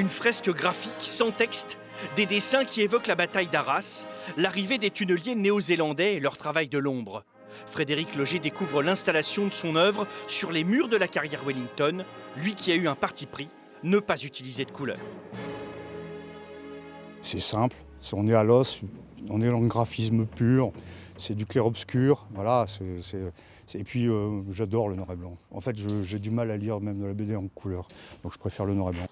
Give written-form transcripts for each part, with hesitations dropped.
Une fresque graphique sans texte, des dessins qui évoquent la bataille d'Arras, l'arrivée des tunneliers néo-zélandais et leur travail de l'ombre. Frédéric Loger découvre l'installation de son œuvre sur les murs de la carrière Wellington, lui qui a eu un parti pris, ne pas utiliser de couleur. C'est simple, on est à l'os, on est dans le graphisme pur, c'est du clair-obscur, voilà. Et puis j'adore le noir et blanc. En fait, j'ai du mal à lire même de la BD en couleur, donc je préfère le noir et blanc.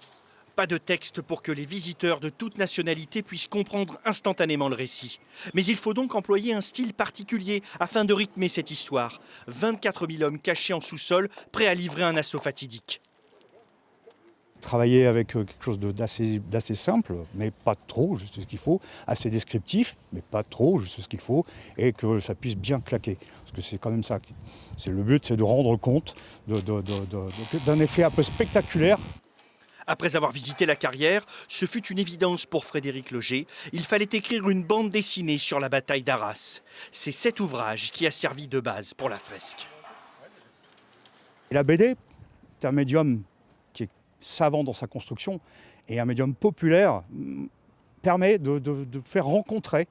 Pas de texte pour que les visiteurs de toute nationalité puissent comprendre instantanément le récit. Mais il faut donc employer un style particulier afin de rythmer cette histoire. 24 000 hommes cachés en sous-sol, prêts à livrer un assaut fatidique. Travailler avec quelque chose d'assez simple, mais pas trop, juste ce qu'il faut, assez descriptif, mais pas trop, juste ce qu'il faut, et que ça puisse bien claquer. Parce que c'est quand même ça. Le but, c'est de rendre compte d'un effet un peu spectaculaire. Après avoir visité la carrière, ce fut une évidence pour Frédéric Loger. Il fallait écrire une bande dessinée sur la bataille d'Arras. C'est cet ouvrage qui a servi de base pour la fresque. Et la BD, c'est un médium qui est savant dans sa construction et un médium populaire permet de faire rencontrer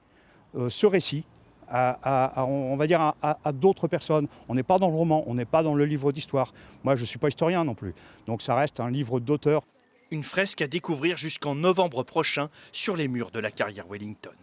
ce récit on va dire à d'autres personnes. On n'est pas dans le roman, on n'est pas dans le livre d'histoire. Moi, je ne suis pas historien non plus. Donc ça reste un livre d'auteur. Une fresque à découvrir jusqu'en novembre prochain sur les murs de la carrière Wellington.